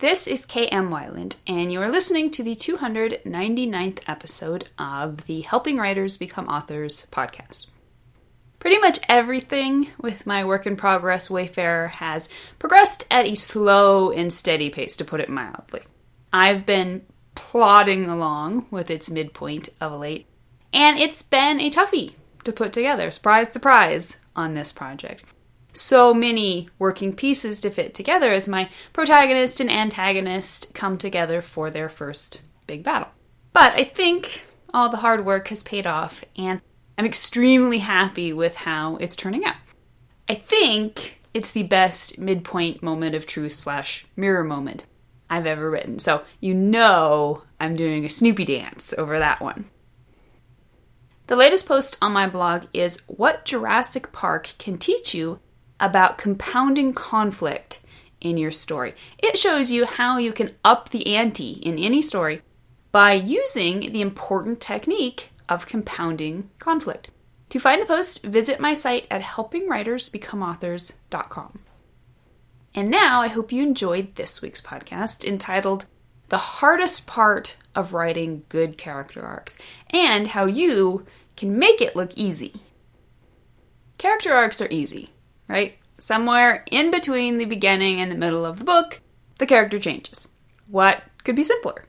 This is K.M. Weiland, and you are listening to the 299th episode of the Helping Writers Become Authors podcast. Pretty much everything with my work in progress Wayfarer has progressed at a slow and steady pace, to put it mildly. I've been plodding along with its midpoint of late, and it's been a toughie to put together, surprise, surprise, on this project. So many working pieces to fit together as my protagonist and antagonist come together for their first big battle. But I think all the hard work has paid off, and I'm extremely happy with how it's turning out. I think it's the best midpoint moment of truth / mirror moment I've ever written. So you know I'm doing a Snoopy dance over that one. The latest post on my blog is what Jurassic Park can teach you about compounding conflict in your story. It shows you how you can up the ante in any story by using the important technique of compounding conflict. To find the post, visit my site at helpingwritersbecomeauthors.com. And now I hope you enjoyed this week's podcast entitled The Hardest Part of Writing Good Character Arcs and How You Can Make It Look Easy. Character arcs are easy, right? Somewhere in between the beginning and the middle of the book, the character changes. What could be simpler?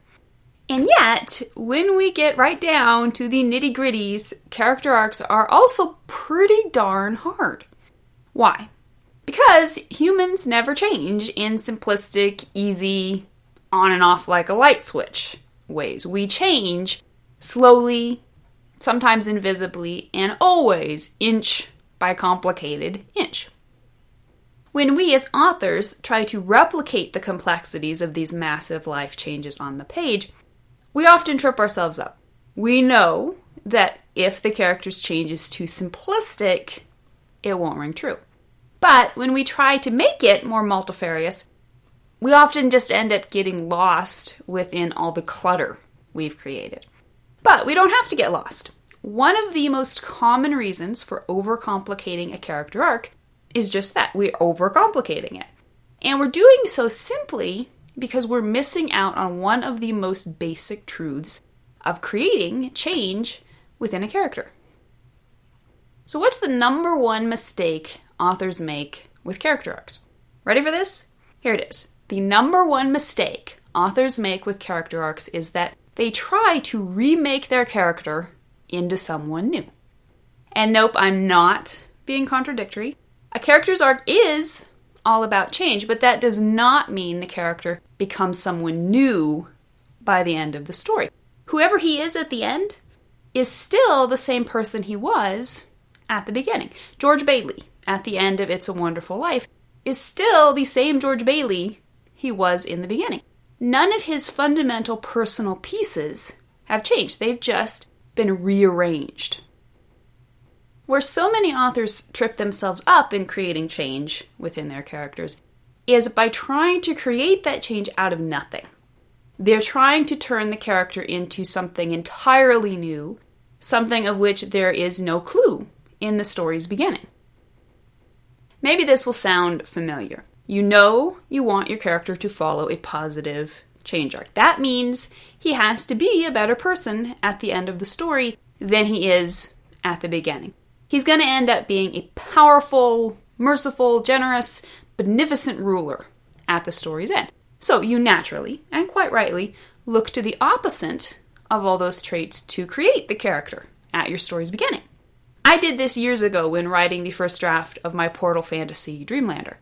And yet, when we get right down to the nitty-gritties, character arcs are also pretty darn hard. Why? Because humans never change in simplistic, easy, on and off like a light switch ways. We change slowly, sometimes invisibly, and always inch by complicated inch. When we as authors try to replicate the complexities of these massive life changes on the page, we often trip ourselves up. We know that if the character's change is too simplistic, it won't ring true. But when we try to make it more multifarious, we often just end up getting lost within all the clutter we've created. But we don't have to get lost. One of the most common reasons for overcomplicating a character arc is just that. We're overcomplicating it. And we're doing so simply because we're missing out on one of the most basic truths of creating change within a character. So what's the number one mistake authors make with character arcs? Ready for this? Here it is. The number one mistake authors make with character arcs is that they try to remake their character into someone new. And nope, I'm not being contradictory. A character's arc is all about change, but that does not mean the character becomes someone new by the end of the story. Whoever he is at the end is still the same person he was at the beginning. George Bailey, at the end of It's a Wonderful Life, is still the same George Bailey he was in the beginning. None of his fundamental personal pieces have changed. They've just been rearranged. Where so many authors trip themselves up in creating change within their characters is by trying to create that change out of nothing. They're trying to turn the character into something entirely new, something of which there is no clue in the story's beginning. Maybe this will sound familiar. You know you want your character to follow a positive change arc. That means he has to be a better person at the end of the story than he is at the beginning. He's going to end up being a powerful, merciful, generous, beneficent ruler at the story's end. So you naturally, and quite rightly, look to the opposite of all those traits to create the character at your story's beginning. I did this years ago when writing the first draft of my Portal Fantasy Dreamlander.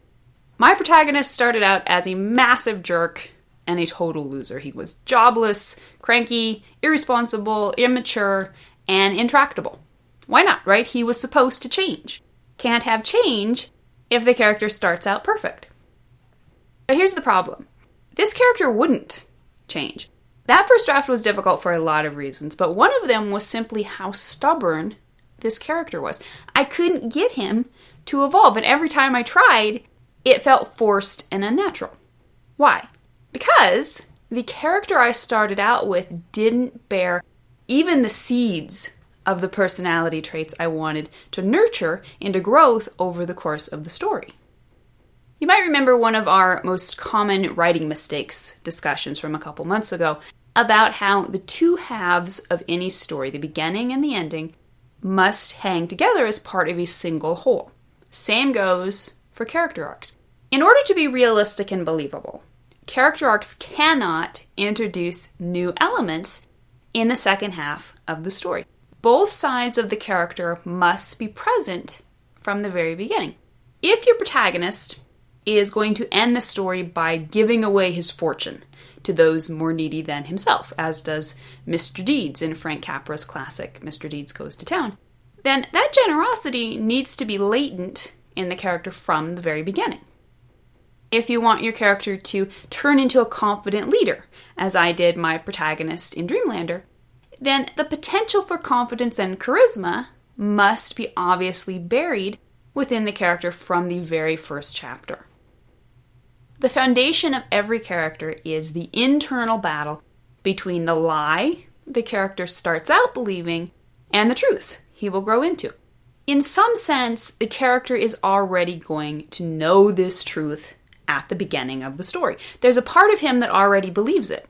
My protagonist started out as a massive jerk and a total loser. He was jobless, cranky, irresponsible, immature, and intractable. Why not, right? He was supposed to change. Can't have change if the character starts out perfect. But here's the problem. This character wouldn't change. That first draft was difficult for a lot of reasons, but one of them was simply how stubborn this character was. I couldn't get him to evolve, and every time I tried, it felt forced and unnatural. Why? Because the character I started out with didn't bear even the seeds of the personality traits I wanted to nurture into growth over the course of the story. You might remember one of our most common writing mistakes discussions from a couple months ago about how the two halves of any story, the beginning and the ending, must hang together as part of a single whole. Same goes for character arcs. In order to be realistic and believable, character arcs cannot introduce new elements in the second half of the story. Both sides of the character must be present from the very beginning. If your protagonist is going to end the story by giving away his fortune to those more needy than himself, as does Mr. Deeds in Frank Capra's classic Mr. Deeds Goes to Town, then that generosity needs to be latent in the character from the very beginning. If you want your character to turn into a confident leader, as I did my protagonist in Dreamlander, then the potential for confidence and charisma must be obviously buried within the character from the very first chapter. The foundation of every character is the internal battle between the lie the character starts out believing and the truth he will grow into. In some sense, the character is already going to know this truth at the beginning of the story. There's a part of him that already believes it.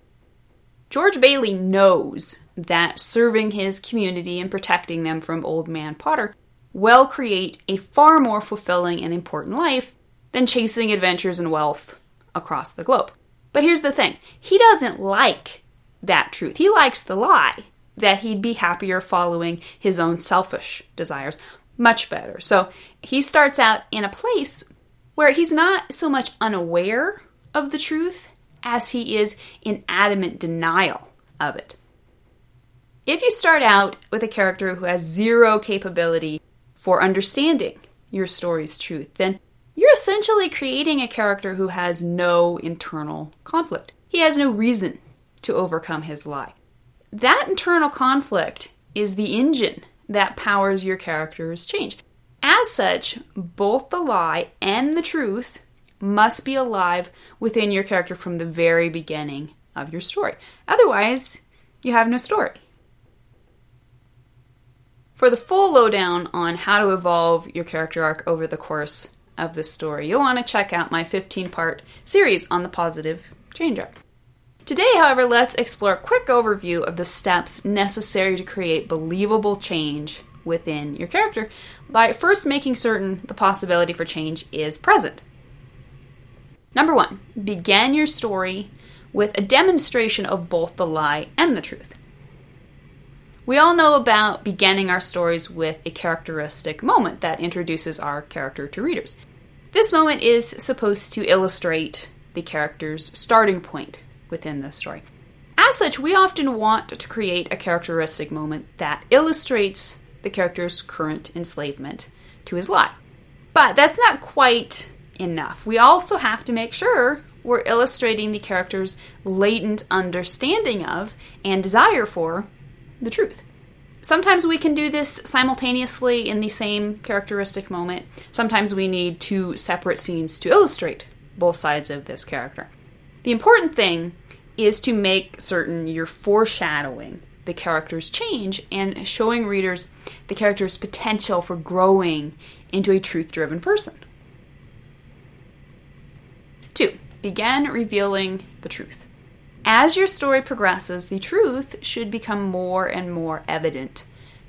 George Bailey knows that serving his community and protecting them from Old Man Potter will create a far more fulfilling and important life than chasing adventures and wealth across the globe. But here's the thing. He doesn't like that truth. He likes the lie that he'd be happier following his own selfish desires much better. So he starts out in a place where he's not so much unaware of the truth as he is in adamant denial of it. If you start out with a character who has zero capability for understanding your story's truth, then you're essentially creating a character who has no internal conflict. He has no reason to overcome his lie. That internal conflict is the engine that powers your character's change. As such, both the lie and the truth must be alive within your character from the very beginning of your story. Otherwise, you have no story. For the full lowdown on how to evolve your character arc over the course of the story, you'll want to check out my 15-part series on the positive change arc. Today, however, let's explore a quick overview of the steps necessary to create believable change within your character by first making certain the possibility for change is present. Number 1, begin your story with a demonstration of both the lie and the truth. We all know about beginning our stories with a characteristic moment that introduces our character to readers. This moment is supposed to illustrate the character's starting point within the story. As such, we often want to create a characteristic moment that illustrates the character's current enslavement to his lie. But that's not quite enough. We also have to make sure we're illustrating the character's latent understanding of and desire for the truth. Sometimes we can do this simultaneously in the same characteristic moment. Sometimes we need two separate scenes to illustrate both sides of this character. The important thing is to make certain you're foreshadowing the character's change and showing readers the character's potential for growing into a truth-driven person. 2, begin revealing the truth. As your story progresses, the truth should become more and more evident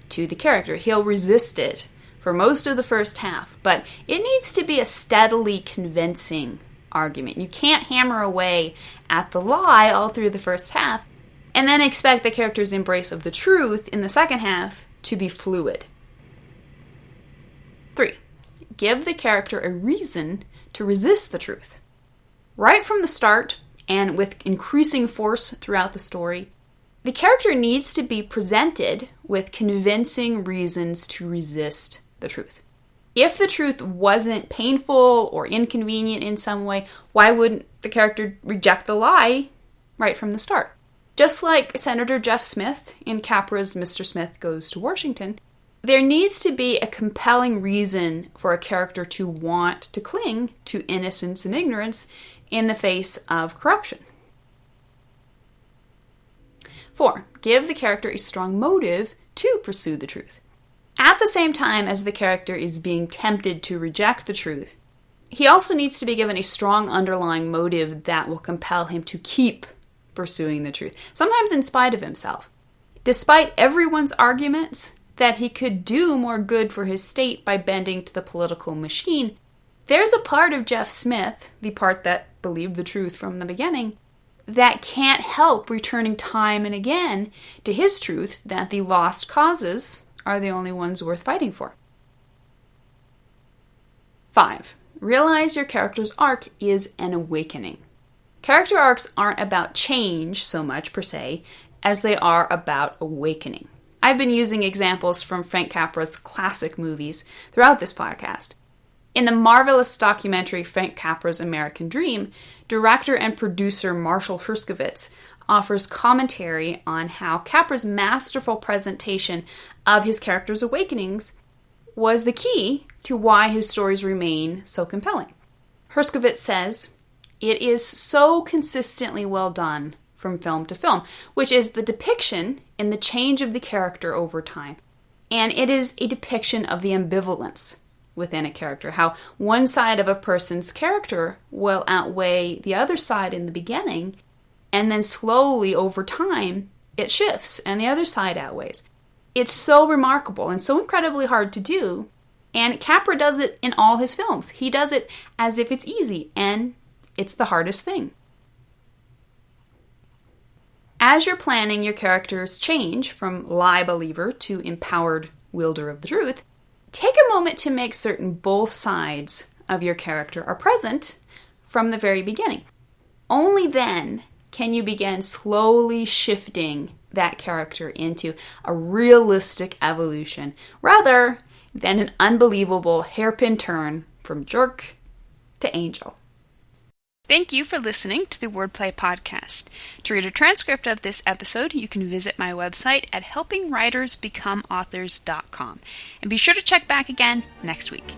to the character. He'll resist it for most of the first half, but it needs to be a steadily convincing argument. You can't hammer away at the lie all through the first half and then expect the character's embrace of the truth in the second half to be fluid. 3, give the character a reason to resist the truth. Right from the start, and with increasing force throughout the story, the character needs to be presented with convincing reasons to resist the truth. If the truth wasn't painful or inconvenient in some way, why wouldn't the character reject the lie right from the start? Just like Senator Jeff Smith in Capra's Mr. Smith Goes to Washington, there needs to be a compelling reason for a character to want to cling to innocence and ignorance in the face of corruption. 4, give the character a strong motive to pursue the truth. At the same time as the character is being tempted to reject the truth, He also needs to be given a strong underlying motive that will compel him to keep pursuing the truth, sometimes in spite of himself. Despite everyone's arguments that he could do more good for his state by bending to the political machine, there's a part of Jeff Smith, the part that believed the truth from the beginning, that can't help returning time and again to his truth that the lost causes are the only ones worth fighting for. 5. Realize your character's arc is an awakening. Character arcs aren't about change so much, per se, as they are about awakening. I've been using examples from Frank Capra's classic movies throughout this podcast. In the marvelous documentary Frank Capra's American Dream, director and producer Marshall Herskovitz offers commentary on how Capra's masterful presentation of his character's awakenings was the key to why his stories remain so compelling. Herskovitz says, "It is so consistently well done from film to film, which is the depiction in the change of the character over time. And it is a depiction of the ambivalence within a character, how one side of a person's character will outweigh the other side in the beginning, and then slowly over time it shifts and the other side outweighs. It's so remarkable and so incredibly hard to do, and Capra does it in all his films. He does it as if it's easy, and it's the hardest thing." As you're planning your character's change from lie believer to empowered wielder of the truth, take a moment to make certain both sides of your character are present from the very beginning. Only then can you begin slowly shifting that character into a realistic evolution, rather than an unbelievable hairpin turn from jerk to angel. Thank you for listening to the Wordplay Podcast. To read a transcript of this episode, you can visit my website at helpingwritersbecomeauthors.com. And be sure to check back again next week.